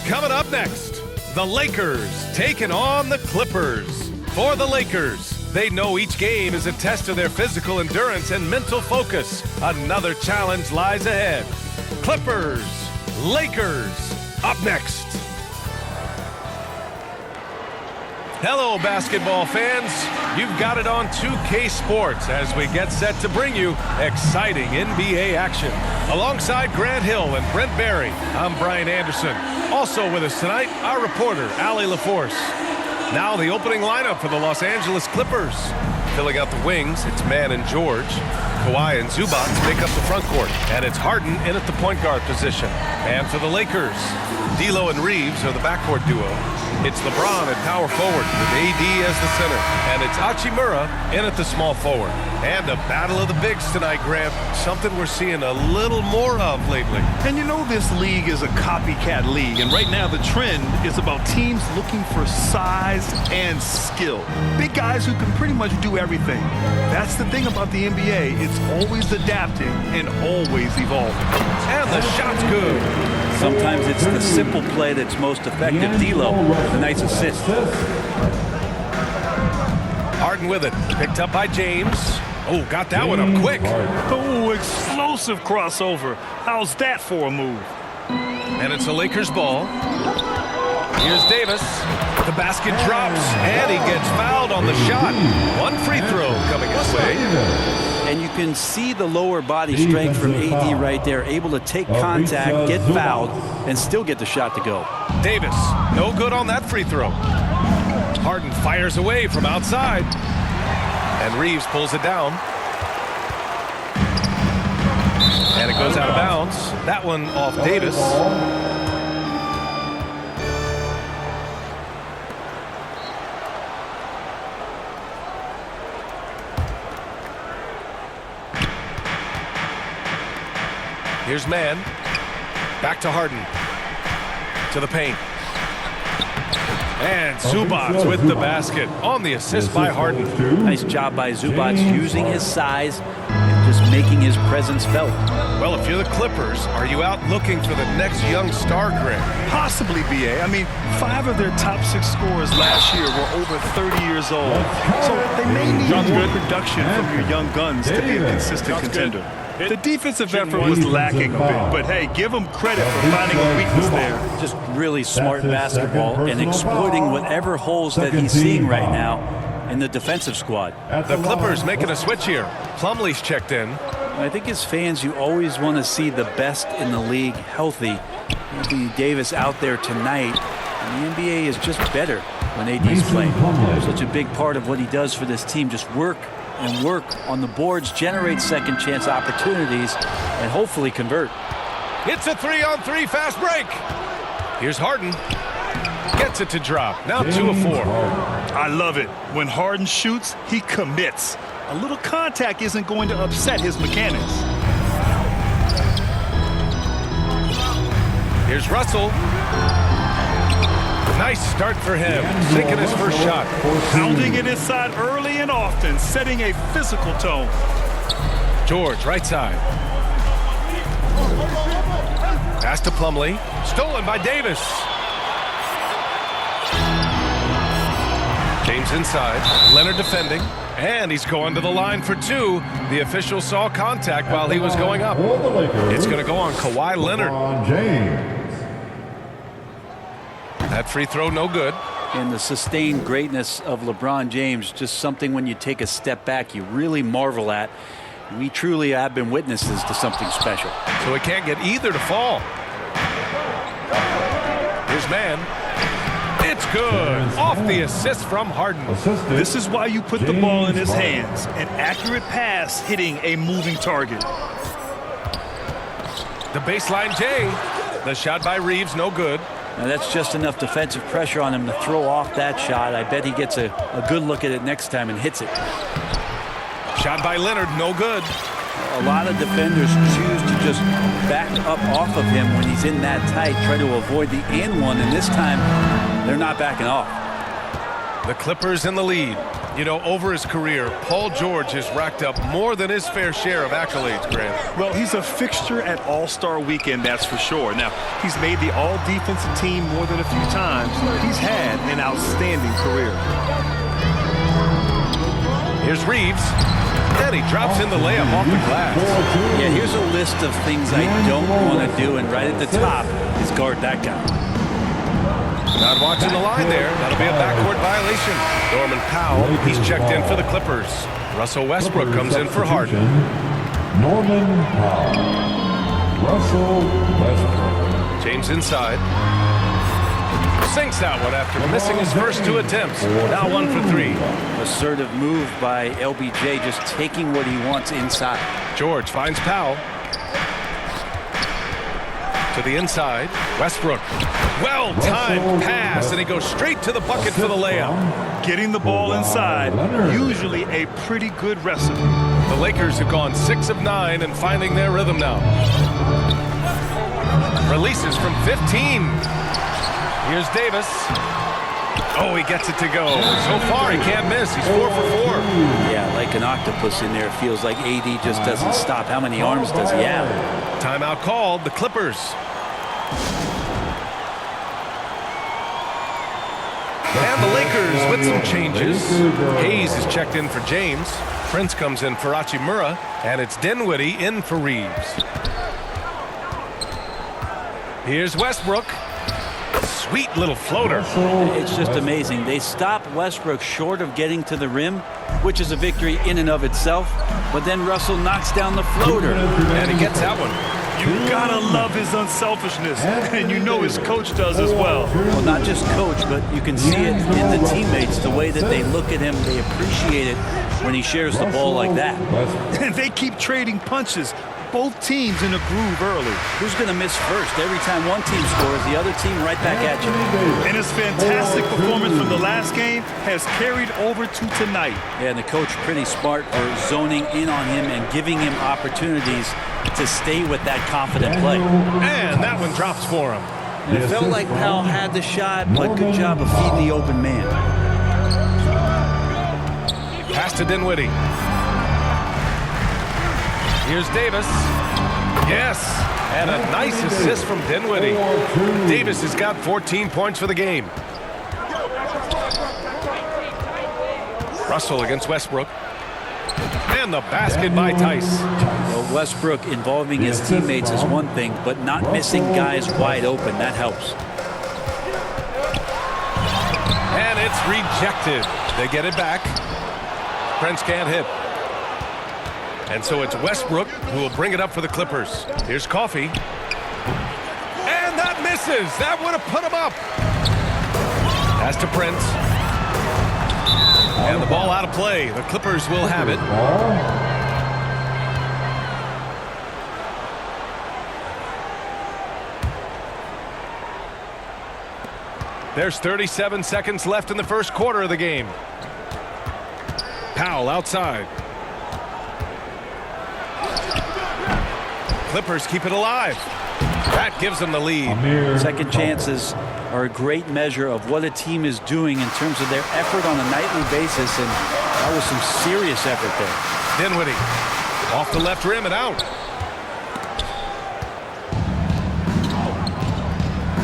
Coming up next, the Lakers taking on the Clippers. For the Lakers, they know each game is a test of their physical endurance and mental focus. Another challenge lies ahead. Clippers, Lakers, up next. Hello, basketball fans. You've got it on 2K Sports as we get set to bring you exciting NBA action. Alongside Grant Hill and Brent Barry, I'm Bryant Anderson. Also with us tonight, our reporter, Allie LaForce. Now the opening lineup for the Los Angeles Clippers. Filling out the wings, it's Mann and George. Kawhi and Zubac make up the front court. And it's Harden in at the point guard position. And for the Lakers, D'Lo and Reeves are the backcourt duo. It's LeBron at power forward with AD as the center. And it's Hachimura in at the small forward. And a battle of the bigs tonight, Grant. Something we're seeing a little more of lately. And you know this league is a copycat league. And right now the trend is about teams looking for size and skill. Big guys who can pretty much do everything. That's the thing about the NBA. It's always adapting and always evolving. And the shot's good. Sometimes it's the simple play that's most effective. D'Lo, a nice assist. Harden with it. Picked up by James. Oh, got that one up quick. Oh, explosive crossover. How's that for a move? And it's a Lakers ball. Here's Davis. The basket drops, and he gets fouled on the shot. One free throw coming his way. And you can see the lower body strength from AD right there, able to take contact, get fouled, and still get the shot to go. Davis, no good on that free throw. Harden fires away from outside. And Reeves pulls it down. And it goes out of bounds. That one off Davis. Here's Mann. Back to Harden. To the paint. And Zubac with the basket on the assist by Harden. Nice job by Zubac using his size and just making his presence felt. Well, if you're the Clippers, are you out looking for the next young star, Grant? Possibly, BA. I mean, 5 of their top 6 scorers last year were over 30 years old. So they may need more production from your young guns to be a consistent contender. The defensive effort was lacking a bit, but hey, give them credit for finding a weakness there. Just really smart basketball and exploiting whatever holes that he's seeing right now in the defensive squad. The Clippers making a switch here. Plumlee's checked in. I think as fans, you always want to see the best in the league healthy. Anthony Davis out there tonight, and the NBA is just better when AD's playing. Such a big part of what he does for this team, just work and work on the boards, generate second chance opportunities, and hopefully convert. It's a 3-on-3 fast break. Here's Harden. Gets it to drop. Now 2 of 4. I love it. When Harden shoots, he commits. A little contact isn't going to upset his mechanics. Here's Russell. Nice start for him. Sinking his first shot. Pounding it inside early and often, setting a physical tone. George, right side. Pass to Plumlee. Stolen by Davis. James inside. Leonard defending. And he's going to the line for 2. The official saw contact while he was going up. It's going to go on Kawhi Leonard. That free throw, no good. And the sustained greatness of LeBron James, just something when you take a step back, you really marvel at. We truly have been witnesses to something special. So he can't get either to fall. Here's Mann. It's good. Off the assist from Harden. This is why you put the ball in his hands. An accurate pass hitting a moving target. The baseline J. The shot by Reeves, no good. Now that's just enough defensive pressure on him to throw off that shot. I bet he gets a good look at it next time and hits it. Shot by Leonard, no good. A lot of defenders choose to just back up off of him when he's in that tight, try to avoid the and one, and this time they're not backing off. The Clippers in the lead. You know, over his career, Paul George has racked up more than his fair share of accolades, Grant. Well, he's a fixture at All-Star Weekend, that's for sure. Now, he's made the All-Defensive team more than a few times. He's had an outstanding career. Here's Reeves, and he drops in the layup off the glass. Yeah, here's a list of things I don't want to do, and right at the top is guard that guy. Not watching the line there. That'll be a backcourt violation. Norman Powell, he's checked in for the Clippers. Russell Westbrook comes in for Harden. Norman Powell. Russell Westbrook. James inside. Sinks that one after missing his first 2 attempts. Now 1 for 3. Assertive move by LBJ, just taking what he wants inside. George finds Powell. To the inside. Westbrook. Well-timed pass, and he goes straight to the bucket for the layup. Getting the ball inside, usually a pretty good recipe. The Lakers have gone 6 of 9 and finding their rhythm now. Releases from 15. Here's Davis. Oh, he gets it to go. So far, he can't miss. He's 4 for 4. Yeah, like an octopus in there. It feels like AD just doesn't stop. How many arms does he have? Timeout called. The Clippers. And the Lakers with some changes. Hayes is checked in for James. Prince comes in for Hachimura. And it's Dinwiddie in for Reeves. Here's Westbrook. Sweet little floater. It's just amazing. They stop Westbrook short of getting to the rim, which is a victory in and of itself. But then Russell knocks down the floater. And he gets that one. You gotta love his unselfishness, and you know his coach does as well. Well, not just coach, but you can see it in the teammates, the way that they look at him. They appreciate it when he shares the ball like that. And they keep trading punches. Both teams in a groove early. Who's going to miss first? Every time one team scores, the other team right back at you. And his fantastic performance from the last game has carried over to tonight. Yeah, and the coach pretty smart for zoning in on him and giving him opportunities to stay with that confident play. And that one drops for him. It felt like Powell had the shot, but good job of feeding the open man. Pass to Dinwiddie. Here's Davis. Yes, and a nice assist from Dinwiddie. Davis has got 14 points for the game. Russell against Westbrook. And the basket by Tice. Well, Westbrook involving his teammates is one thing, but not missing guys wide open, that helps. And it's rejected. They get it back. Prince can't hit. And so it's Westbrook who will bring it up for the Clippers. Here's Coffey. And that misses. That would have put him up. Pass to Prince. And the ball out of play. The Clippers will have it. There's 37 seconds left in the first quarter of the game. Powell outside. Clippers keep it alive. That gives them the lead. Second chances are a great measure of what a team is doing in terms of their effort on a nightly basis, and that was some serious effort there. Dinwiddie off the left rim and out.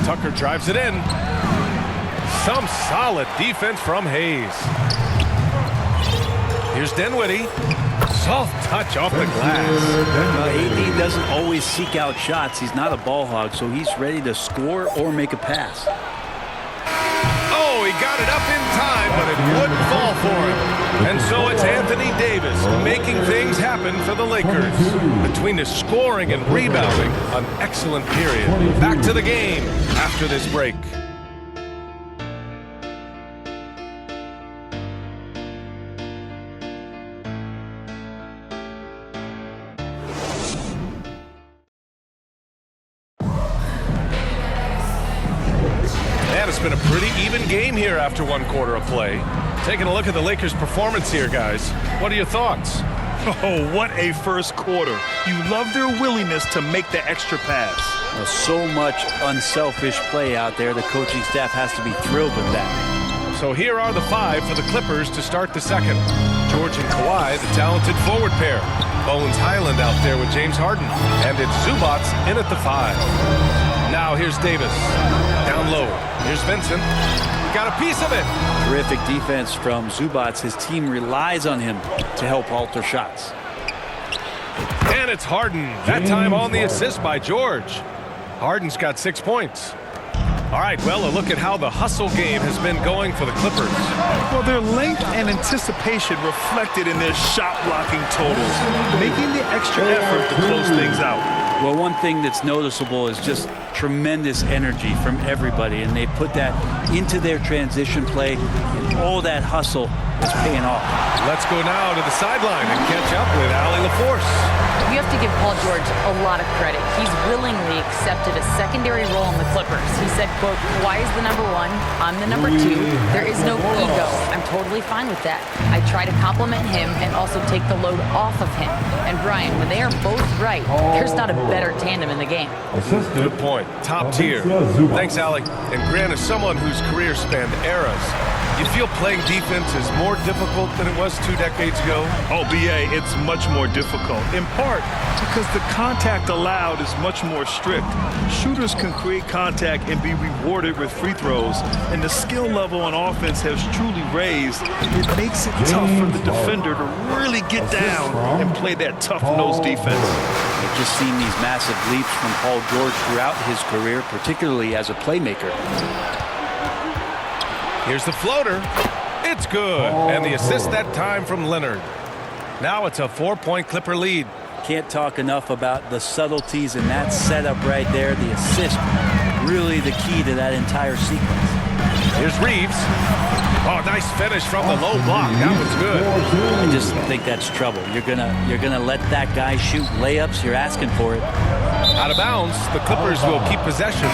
Tucker drives it in. Some solid defense from Hayes. Here's Dinwiddie. Soft touch off the glass. AD doesn't always seek out shots. He's not a ball hog, so he's ready to score or make a pass. Oh, he got it up in time, but it wouldn't fall for him. And so it's Anthony Davis making things happen for the Lakers. Between the scoring and rebounding, an excellent period. Back to the game after this break. It's been a pretty even game here after one quarter of play. Taking a look at the Lakers' performance here, guys. What are your thoughts? Oh, what a first quarter. You love their willingness to make the extra pass. So much unselfish play out there. The coaching staff has to be thrilled with that. So here are the 5 for the Clippers to start the second. George and Kawhi, the talented forward pair. Bones Highland out there with James Harden. And it's Zubac in at the 5. Now here's Davis. Down low. Here's Vincent. Got a piece of it. Terrific defense from Zubac. His team relies on him to help alter shots. And it's Harden. That time on the assist by George. Harden's got 6 points. All right, well, a look at how the hustle game has been going for the Clippers. Well, their length and anticipation reflected in their shot blocking totals, making the extra effort to close things out. Well, one thing that's noticeable is just tremendous energy from everybody, and they put that into their transition play, and all that hustle is paying off. Let's go now to the sideline and catch up with Allie LaForce. You have to give Paul George a lot of credit. He's willingly accepted a secondary role in the Clippers. He said, quote, Kawhi is the number 1, I'm the number 2. There is no ego. I'm totally fine with that. I try to compliment him and also take the load off of him. And Bryant, when they are both right, there's not a better tandem in the game. Good point. Top tier. Thanks, Allie. And Grant, as someone whose career spanned eras, you feel playing defense is more difficult than it was 2 decades ago? Oh, BA, it's much more difficult, in part because the contact allowed is much more strict. Shooters can create contact and be rewarded with free throws, and the skill level on offense has truly raised. It makes it tough for the defender to really get down and play that tough-nosed defense. We've just seen these massive leaps from Paul George throughout his career, particularly as a playmaker. Here's the floater. It's good. And the assist that time from Leonard. Now it's a 4-point Clipper lead. Can't talk enough about the subtleties in that setup right there. The assist, really the key to that entire sequence. Here's Reeves. Oh, nice finish from the low block. That was good. I just think that's trouble. You're gonna let that guy shoot layups. You're asking for it. Out of bounds. The Clippers will keep possession.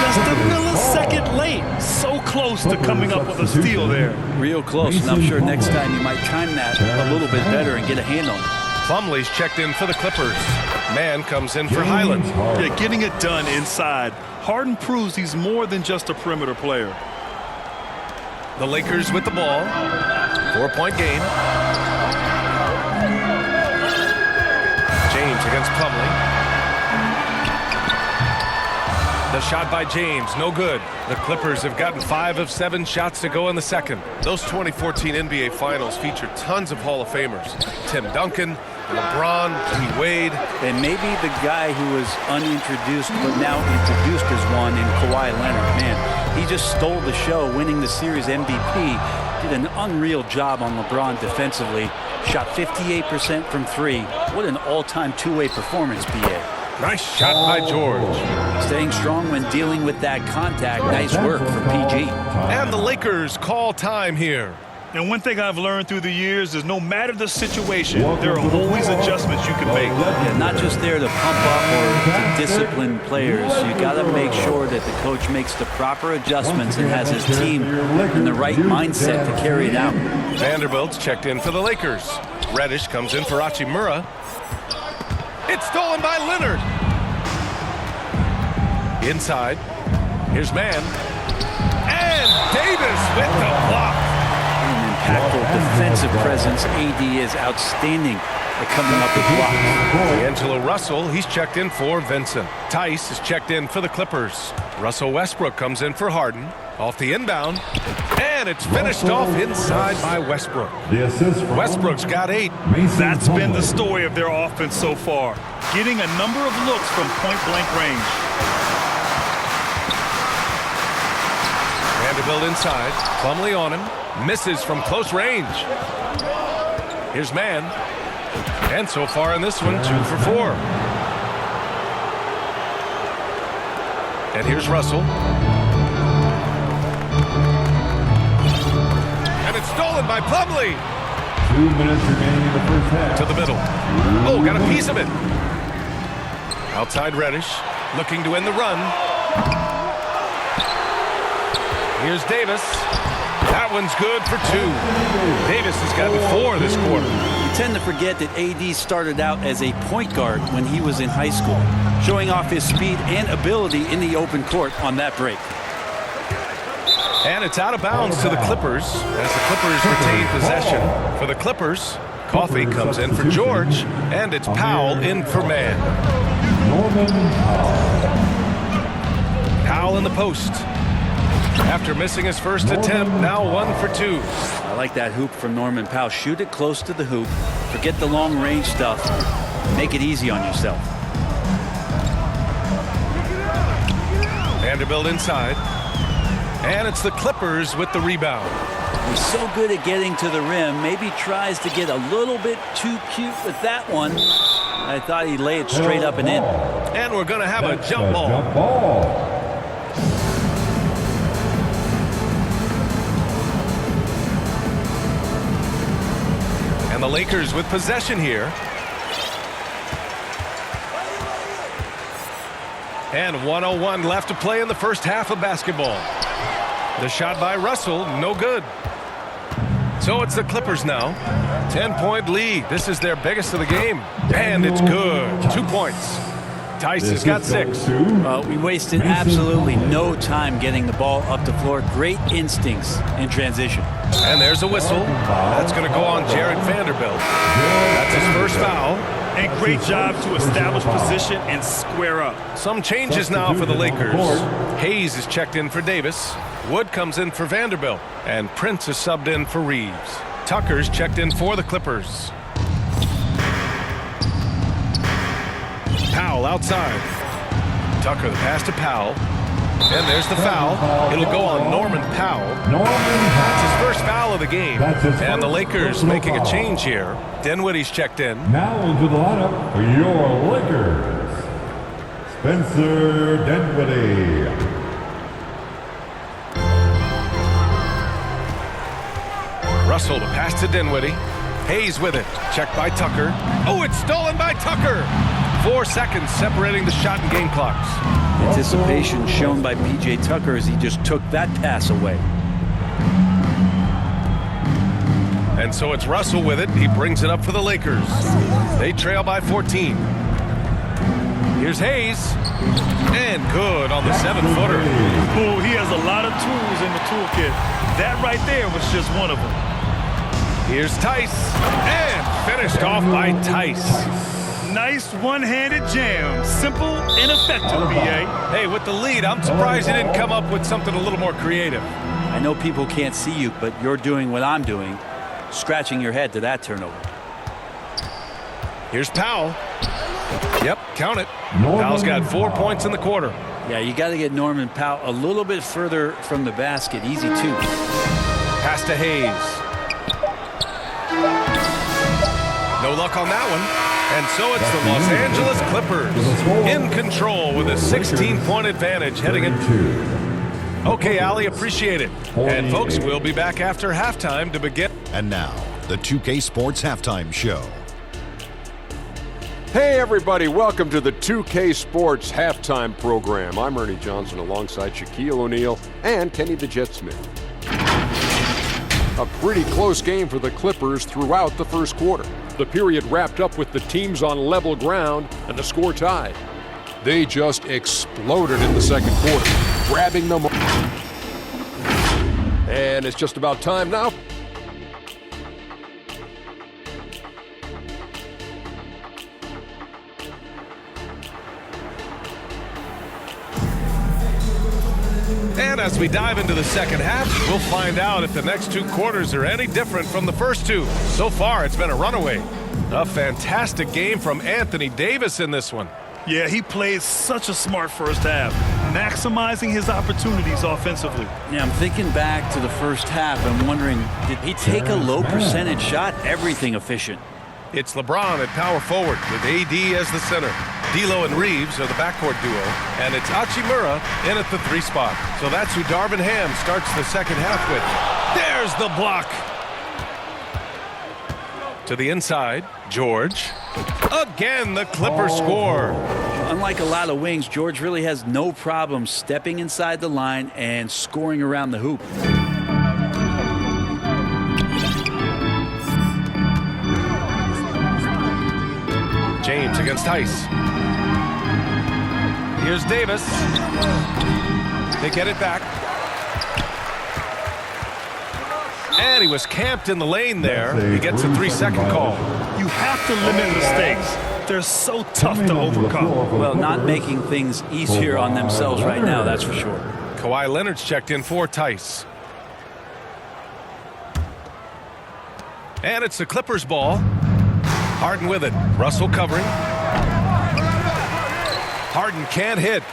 Just a millisecond late. So close to coming up with a steal there. Real close, and I'm sure next time you might time that a little bit better and get a hand on it. Plumlee's checked in for the Clippers. Man comes in for Highland. Yeah, getting it done inside. Harden proves he's more than just a perimeter player. The Lakers with the ball. 4-point game. James against Plumlee. The shot by James, no good. The Clippers have gotten 5 of 7 shots to go in the second. Those 2014 NBA Finals featured tons of Hall of Famers. Tim Duncan, LeBron, Dwayne Wade. And maybe the guy who was unintroduced but now introduced as one in Kawhi Leonard. Man, he just stole the show, winning the series MVP. Did an unreal job on LeBron defensively. Shot 58% from 3. What an all-time two-way performance, BA. Nice shot by George. Staying strong when dealing with that contact. Nice work for PG. And the Lakers call time here. And one thing I've learned through the years is no matter the situation, there are always adjustments you can make. Yeah, not just there to pump up or to discipline players. You got to make sure that the coach makes the proper adjustments and has his team in the right mindset to carry it out. Vanderbilt's checked in for the Lakers. Reddish comes in for Hachimura. It's stolen by Leonard. Inside. Here's Man. And Davis with the block. An impactful defensive presence. AD is outstanding at coming up with blocks. D'Angelo Russell, he's checked in for Vincent. Tice is checked in for the Clippers. Russell Westbrook comes in for Harden. Off the inbound. And it's finished off inside by Westbrook. Westbrook's got 8. That's been the story of their offense so far. Getting a number of looks from point-blank range. Vanderbilt inside. Plumlee on him. Misses from close range. Here's Man. And so far in this one, 2 for 4. And here's Russell. And it's stolen by Plumlee. 2 minutes remaining in the first half. To the middle. Oh, got a piece of it. Outside Reddish, looking to end the run. Here's Davis. That one's good for 2. Davis has gotten 4 this quarter. You tend to forget that AD started out as a point guard when he was in high school, showing off his speed and ability in the open court on that break. And it's out of bounds to the Clippers as the Clippers retain possession. For the Clippers, Coffey comes in for George, and it's Powell in for Mann. Powell in the post. After missing his first attempt, now 1 for 2. I like that hoop from Norman Powell. Shoot it close to the hoop. Forget the long range stuff. Make it easy on yourself. Vanderbilt inside. And it's the Clippers with the rebound. He's so good at getting to the rim. Maybe tries to get a little bit too cute with that one. I thought he'd lay it straight up and in. And we're going to have a jump ball. And the Lakers with possession here. And 1:01 left to play in the first half of basketball. The shot by Russell, no good. So it's the Clippers now. 10-point lead. This is their biggest of the game. And it's good. 2 points. Tice has got 6. We wasted absolutely no time getting the ball up the floor. Great instincts in transition. And there's a whistle. That's going to go on Jared Vanderbilt. That's his first foul. And great job to establish position and square up. Some changes now for the Lakers. Hayes is checked in for Davis. Wood comes in for Vanderbilt. And Prince is subbed in for Reeves. Tucker's checked in for the Clippers. Powell outside. Tucker the pass to Powell. And there's the foul. It'll go on Norman Powell. That's his first foul of the game. And the Lakers making a change here. Dinwiddie's checked in. Now into the lineup for your Lakers, Spencer Dinwiddie. Russell to pass to Dinwiddie. Hayes with it. Checked by Tucker. Oh, it's stolen by Tucker. 4 seconds separating the shot and game clocks. Anticipation shown by P.J. Tucker as he just took that pass away. And so it's Russell with it. He brings it up for the Lakers. They trail by 14. Here's Hayes. And good on the 7-footer. Oh, he has a lot of tools in the toolkit. That right there was just one of them. Here's Tice. And finished off by Tice. Nice one-handed jam. Simple and effective, B.A. Hey, with the lead, I'm surprised he didn't come up with something a little more creative. I know people can't see you, but you're doing what I'm doing. Scratching your head to that turnover. Here's Powell. Yep, count it. Powell's got 4 points in the quarter. Yeah, you got to get Norman Powell a little bit further from the basket. Easy too. Pass to Hayes. No luck on that one. And so it's the Los Angeles Clippers in control with a 16-point advantage heading in. Okay, Allie, appreciate it. And folks, we'll be back after halftime to begin. And now, the 2K Sports Halftime Show. Hey everybody, welcome to the 2K Sports Halftime Program. I'm Ernie Johnson alongside Shaquille O'Neal and Kenny the Jet Smith. A pretty close game for the Clippers throughout the first quarter. The period wrapped up with the teams on level ground and the score tied. They just exploded in the second quarter, grabbing them. And it's just about time now. And as we dive into the second half, we'll find out if the next 2 quarters are any different from the first 2. So far, it's been a runaway. A fantastic game from Anthony Davis in this one. Yeah, he played such a smart first half, maximizing his opportunities offensively. Yeah, I'm thinking back to the first half and wondering, did he take a low percentage shot? Everything efficient. It's LeBron at power forward with AD as the center. D'Lo and Reeves are the backcourt duo, and it's Hachimura in at the 3 spot. So that's who Darvin Ham starts the second half with. There's the block. To the inside, George. Again, the Clippers score. Unlike a lot of wings, George really has no problem stepping inside the line and scoring around the hoop. James against Tice. Here's Davis. They get it back. And he was camped in the lane there. He gets a 3-second call. You have to limit mistakes. They're so tough to overcome. Well, not making things easier on themselves right now, that's for sure. Kawhi Leonard's checked in for Tice. And it's the Clippers ball. Harden with it. Russell covering. Harden can't hit.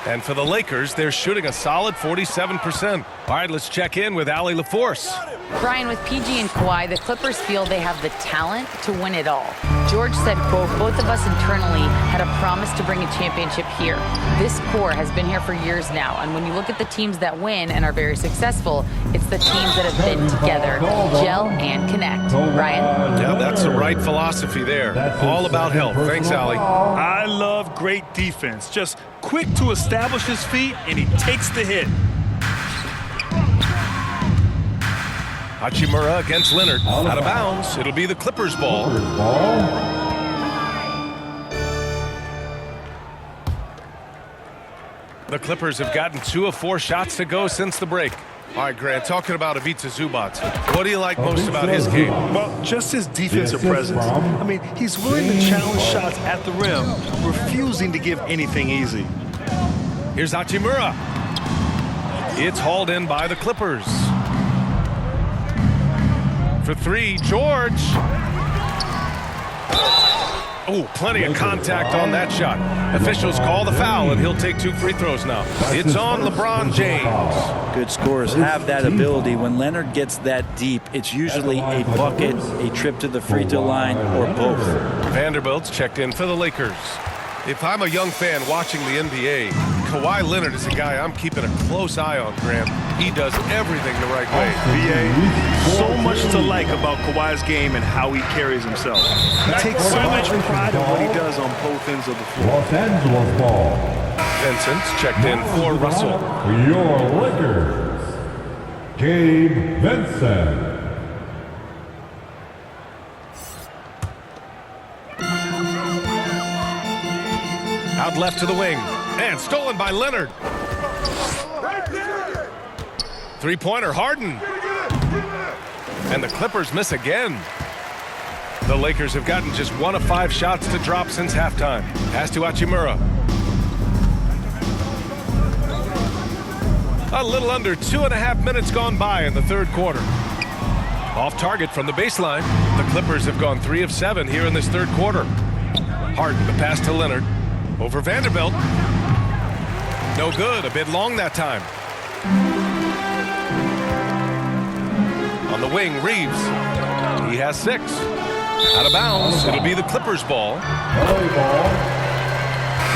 And for the Lakers, they're shooting a solid 47%. All right, let's check in with Allie LaForce. Brian, with PG and Kawhi, the Clippers feel they have the talent to win it all. George said, quote, both of us internally had a promise to bring a championship here. This core has been here for years now, and when you look at the teams that win and are very successful, it's the teams that have been together, gel and connect. Brian? Yeah, that's the right philosophy there. All about health. Thanks, Allie. I love great defense. Just quick to establish his feet, and he takes the hit. Hachimura against Leonard. Out of bounds. It'll be the Clippers ball. The Clippers have gotten 2 of 4 shots to go since the break. All right, Grant, talking about Ivica Zubac. What do you like most about his game? Well, just his defensive presence. I mean, he's willing to challenge shots at the rim, refusing to give anything easy. Here's Hachimura. It's hauled in by the Clippers. For 3, George. Oh, plenty of contact on that shot. Officials call the foul, and he'll take 2 free throws now. It's on LeBron James. Good scorers have that ability. When Leonard gets that deep, it's usually a bucket, a trip to the free throw line, or both. Vanderbilt's checked in for the Lakers. If I'm a young fan watching the NBA, Kawhi Leonard is a guy I'm keeping a close eye on, Graham. He does everything the right way. BA, so much to like about Kawhi's game and how he carries himself. He takes so much pride in what he does on both ends of the floor. Los Angeles ball. Vincent's checked in for Russell. For your Lakers, Gabe Vincent. Out left to the wing. And stolen by Leonard. 3-pointer, Harden. And the Clippers miss again. The Lakers have gotten just 1 of 5 shots to drop since halftime. Pass to Hachimura. A little under 2.5 minutes gone by in the third quarter. Off target from the baseline. The Clippers have gone 3 of 7 here in this third quarter. Harden, the pass to Leonard. Over Vanderbilt. No good. A bit long that time. On the wing, Reeves. He has 6. Out of bounds. It'll be the Clippers ball.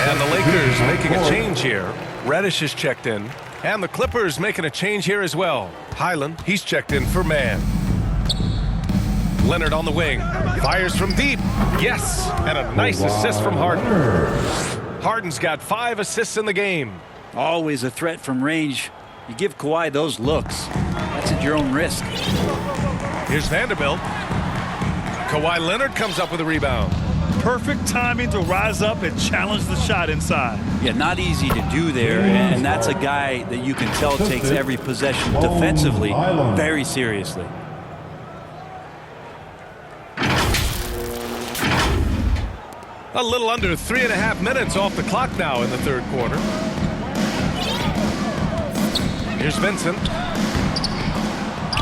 And the Lakers making a change here. Reddish is checked in. And the Clippers making a change here as well. Highland, he's checked in for man. Leonard on the wing. Fires from deep. Yes. And a nice assist from Harden. Harden's got 5 assists in the game. Always a threat from range. You give Kawhi those looks. That's at your own risk. Here's Vanderbilt. Kawhi Leonard comes up with a rebound. Perfect timing to rise up and challenge the shot inside. Yeah, not easy to do there, and that's a guy that you can tell takes every possession defensively very seriously. A little under 3.5 minutes off the clock now in the third quarter. Here's Vincent.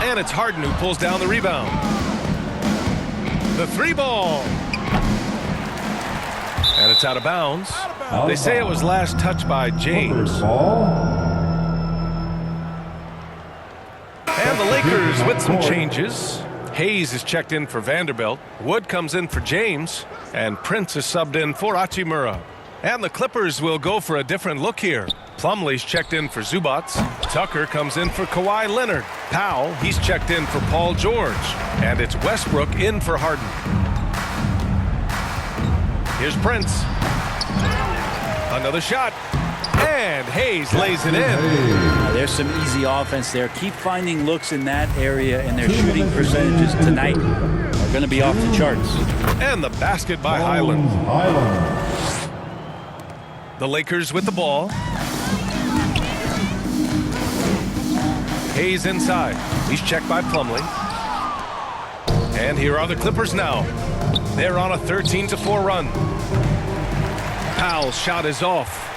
And it's Harden who pulls down the rebound. The 3 ball. And it's out of bounds. They say it was last touched by James. And the Lakers with some changes. Hayes is checked in for Vanderbilt. Wood comes in for James. And Prince is subbed in for Hachimura. And the Clippers will go for a different look here. Plumlee's checked in for Zubac. Tucker comes in for Kawhi Leonard. Powell, he's checked in for Paul George. And it's Westbrook in for Harden. Here's Prince. Another shot. And Hayes lays it in. Now, there's some easy offense there. Keep finding looks in that area, and their shooting percentages tonight are going to be off the charts. And the basket by Highland. The Lakers with the ball. Hayes inside. He's checked by Plumlee. And here are the Clippers now. They're on a 13-4 run. Powell's shot is off.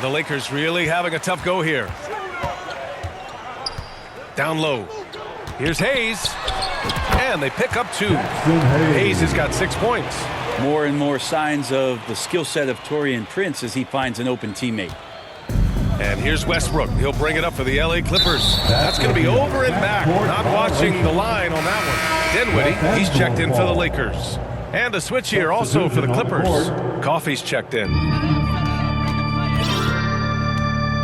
The Lakers really having a tough go here. Down low. Here's Hayes. And they pick up 2. Hayes has got 6 points. More and more signs of the skill set of Taurean Prince as he finds an open teammate. And here's Westbrook. He'll bring it up for the LA Clippers. That's going to be over and back. Not watching the line on that one. Dinwiddie, he's checked in for the Lakers. And a switch here also for the Clippers. Coffey's checked in.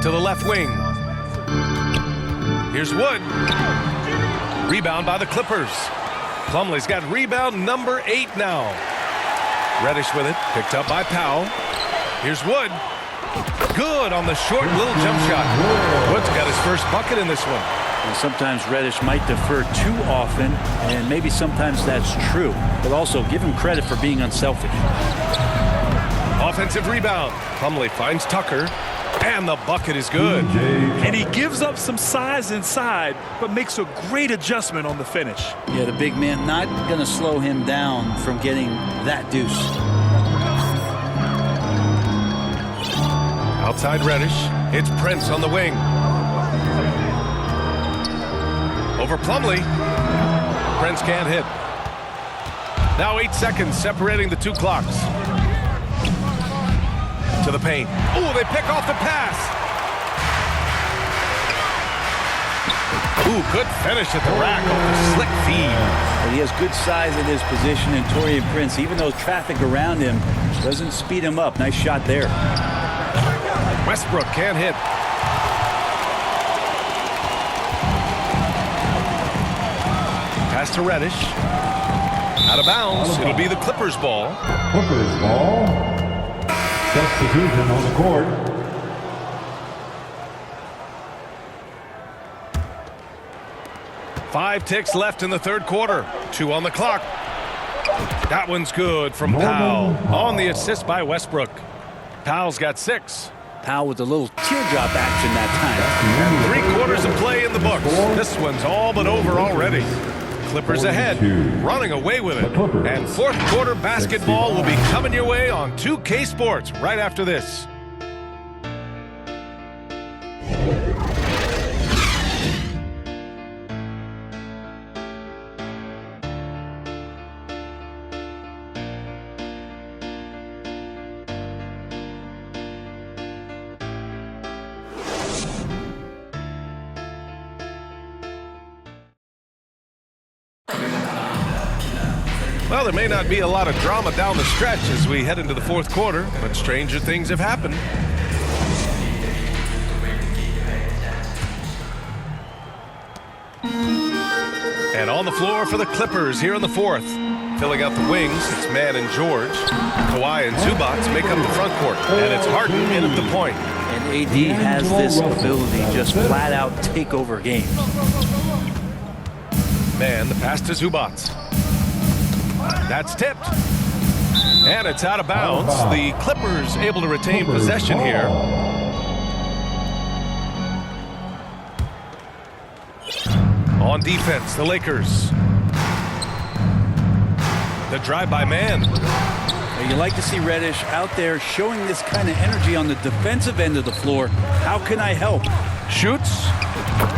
To the left wing. Here's Wood. Rebound by the Clippers. Plumlee's got rebound number 8 now. Reddish with it. Picked up by Powell. Here's Wood. Good on the short little jump shot. Wood's got his first bucket in this one. And sometimes Reddish might defer too often, and maybe sometimes that's true. But also give him credit for being unselfish. Offensive rebound. Plumlee finds Tucker. And the bucket is good. And he gives up some size inside, but makes a great adjustment on the finish. Yeah, the big man not going to slow him down from getting that deuce. Outside Reddish. It's Prince on the wing. Over Plumlee. Prince can't hit. Now 8 seconds separating the 2 clocks. To the paint. Oh, they pick off the pass. Ooh, good finish at the rack on the slick feed. But he has good size at his position, and Taurean Prince, even though traffic around him doesn't speed him up. Nice shot there. Westbrook can't hit. Pass to Reddish. Out of bounds. It'll be the Clippers ball. Clippers ball. Substitution on the court. Five ticks left in the third quarter. 2 on the clock. That one's good from Powell. On the assist by Westbrook. Powell's got 6. Powell with a little teardrop action that time. And 3 quarters of play in the books. This one's all but over already. Clippers ahead, running away with it. And fourth quarter basketball will be coming your way on 2K Sports right after this. Well, there may not be a lot of drama down the stretch as we head into the fourth quarter, but stranger things have happened. And on the floor for the Clippers here in the fourth. Filling out the wings, it's Mann and George. Kawhi and Zubac make up the front court. And it's Harden in at the point. And AD has this ability, just flat out take over games. Mann, the pass to Zubac. That's tipped. And it's out of bounds. The Clippers able to retain possession here. On defense, the Lakers. The drive by Mann. You like to see Reddish out there showing this kind of energy on the defensive end of the floor. How can I help? Shoots.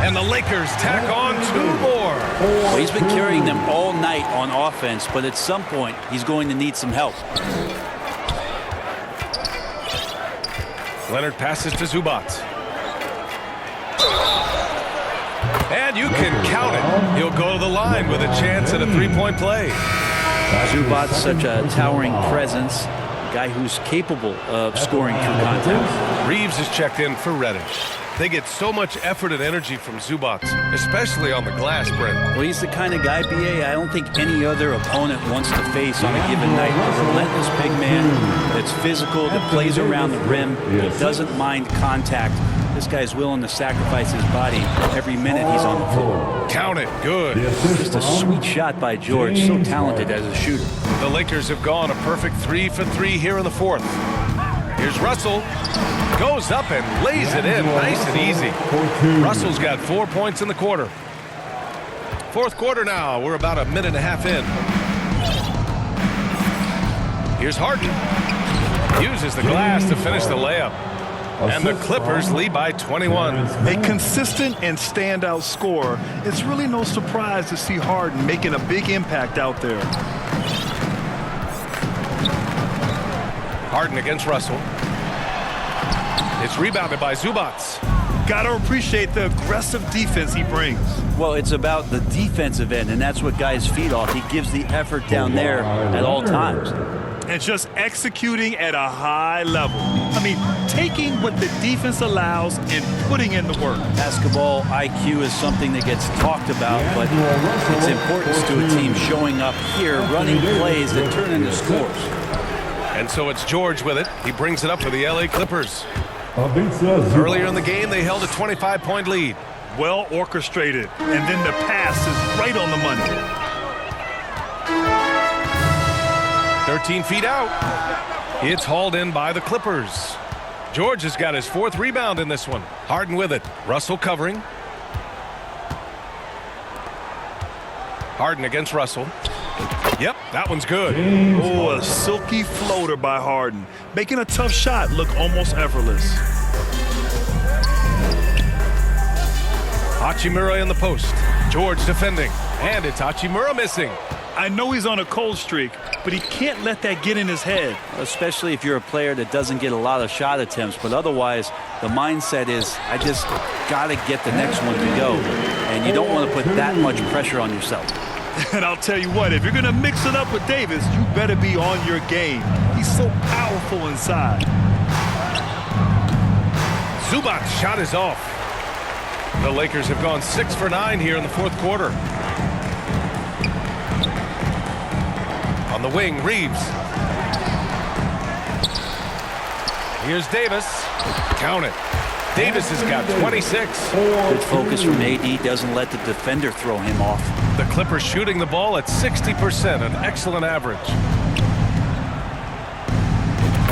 And the Lakers tack on 2 more. Well, he's been carrying them all night on offense, but at some point, he's going to need some help. Leonard passes to Zubac. And you can count it. He'll go to the line with a chance at a 3-point play. Zubac, such a towering presence, a guy who's capable of scoring through contact. Reeves is checked in for Reddish. They get so much effort and energy from Zubac, especially on the glass, Brent. Well, he's the kind of guy, B.A., I don't think any other opponent wants to face on a given night. A relentless big man that's physical, that plays around the rim, that doesn't mind contact. This guy's willing to sacrifice his body every minute he's on the floor. Count it. Good. Just a sweet shot by George, so talented as a shooter. The Lakers have gone a perfect 3 for 3 here in the fourth. Here's Russell. Goes up and lays it in nice and easy. Russell's got 4 points in the quarter. Fourth quarter now. We're about a minute and a half in. Here's Harden. Uses the glass to finish the layup. And the Clippers lead by 21. A consistent and standout scorer. It's really no surprise to see Harden making a big impact out there. Harden against Russell. It's rebounded by Zubats. Gotta appreciate the aggressive defense he brings. Well, it's about the defensive end, and that's what guys feed off. He gives the effort down there at all times. And just executing at a high level. I mean, taking what the defense allows and putting in the work. Basketball IQ is something that gets talked about, but its importance to a team showing up here, running plays that turn into scores. And so it's George with it. He brings it up for the LA Clippers. Earlier in the game, they held a 25-point lead. Well orchestrated, and then the pass is right on the money. 13 feet out. It's hauled in by the Clippers. George has got his 4th rebound in this one. Harden with it. Russell covering. Harden against Russell. Yep, that one's good. Oh, a silky floater by Harden. Making a tough shot look almost effortless. Hachimura in the post. George defending. And it's Hachimura missing. I know he's on a cold streak, but he can't let that get in his head. Especially if you're a player that doesn't get a lot of shot attempts, but otherwise the mindset is, I just got to get the next one to go. And you don't want to put that much pressure on yourself. And I'll tell you what, if you're going to mix it up with Davis, you better be on your game. He's so powerful inside. Zubac's shot is off. The Lakers have gone 6 for 9 here in the fourth quarter. On the wing, Reeves. Here's Davis. Count it. Davis has got 26. Good focus from AD, doesn't let the defender throw him off. The Clippers shooting the ball at 60%, an excellent average.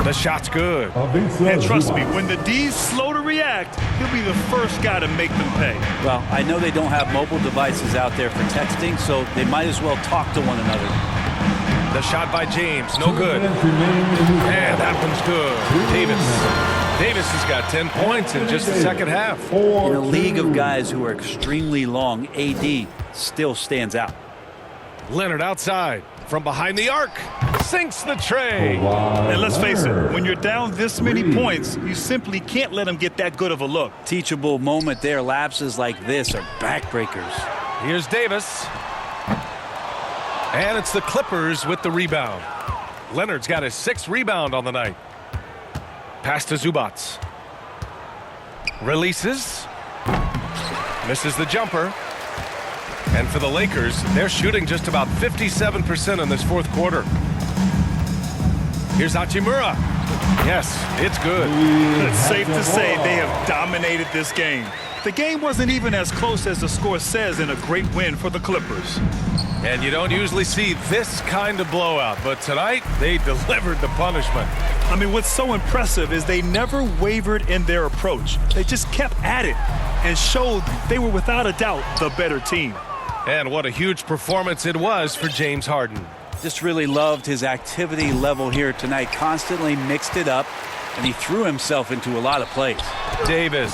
The shot's good. And trust me, when the D's slow to react, he'll be the first guy to make them pay. Well, I know they don't have mobile devices out there for texting, so they might as well talk to one another. The shot by James, no good. And that one's good. Davis has got 10 points in just the second half. In a league of guys who are extremely long, AD still stands out. Leonard outside from behind the arc. Sinks the tray. And let's face it, when you're down this many points, you simply can't let him get that good of a look. Teachable moment there. Lapses like this are backbreakers. Here's Davis. And it's the Clippers with the rebound. Leonard's got his 6th rebound on the night. Pass to Zubats. Releases. Misses the jumper. And for the Lakers, they're shooting just about 57% in this fourth quarter. Here's Hachimura. Yes, it's good. It's safe to say they have dominated this game. The game wasn't even as close as the score says in a great win for the Clippers. And you don't usually see this kind of blowout, but tonight they delivered the punishment. I mean, what's so impressive is they never wavered in their approach. They just kept at it and showed they were without a doubt the better team. And what a huge performance it was for James Harden. Just really loved his activity level here tonight. Constantly mixed it up, and he threw himself into a lot of plays. Davis.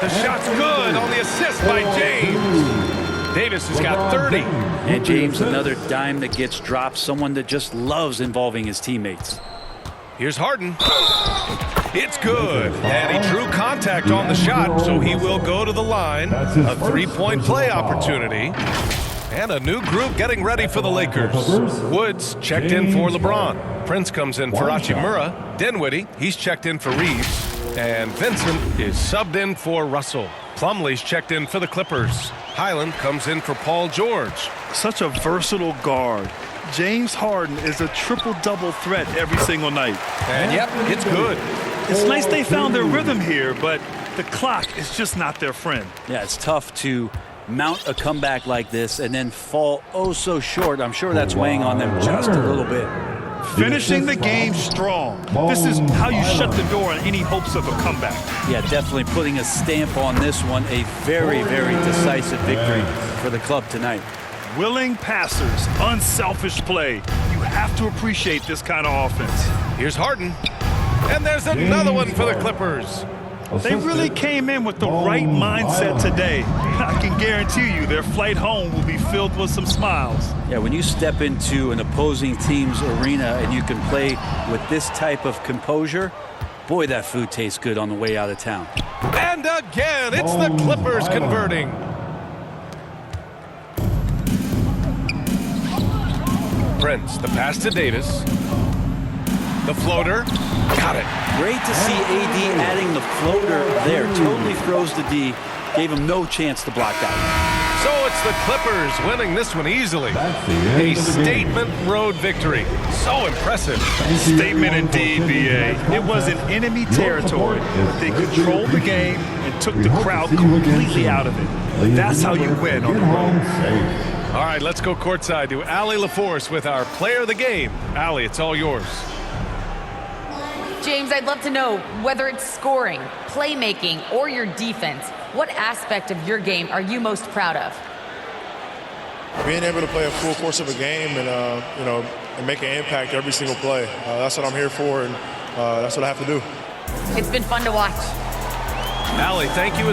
The shot's good on the assist by James. Davis has got 30. And James, another dime that gets dropped. Someone that just loves involving his teammates. Here's Harden. It's good. And he drew contact on the shot, so he will go to the line. A 3-point play opportunity. And a new group getting ready for the Lakers. Woods checked in for LeBron. Prince comes in for Hachimura. Dinwiddie, he's checked in for Reeves. And Vincent is subbed in for Russell. Plumlee's checked in for the Clippers. Highland comes in for Paul George. Such a versatile guard. James Harden is a triple-double threat every single night. And yep, it's good. It's nice they found their rhythm here, but the clock is just not their friend. Yeah, it's tough to mount a comeback like this and then fall oh so short. I'm sure that's weighing on them just a little bit. finishing the game strong. This is how you shut the door on any hopes of a comeback. Yeah, definitely putting a stamp on this one. A very, very decisive victory for the club tonight. Willing passers, unselfish play. You have to appreciate this kind of offense. Here's Harden. And there's another one for the Clippers. They really came in with the right mindset today. I can guarantee you their flight home will be filled with some smiles. Yeah, when you step into an opposing team's arena and you can play with this type of composure, boy, that food tastes good on the way out of town. And again, it's the Clippers converting. Prince, the pass to Davis. The floater, got it. Great to see AD adding the floater there. Totally throws the D, gave him no chance to block out. So it's the Clippers winning this one easily. A statement road victory. So impressive. Statement indeed, BA. It was in enemy territory, but they controlled the game and took the crowd completely out of it. That's how you win on the road. All right, let's go courtside to Allie LaForce with our player of the game. Allie, it's all yours. James, I'd love to know whether it's scoring, playmaking, or your defense. What aspect of your game are you most proud of? Being able to play a full course of a game and, and make an impact every single play. That's what I'm here for, and that's what I have to do. It's been fun to watch. Allie, thank you as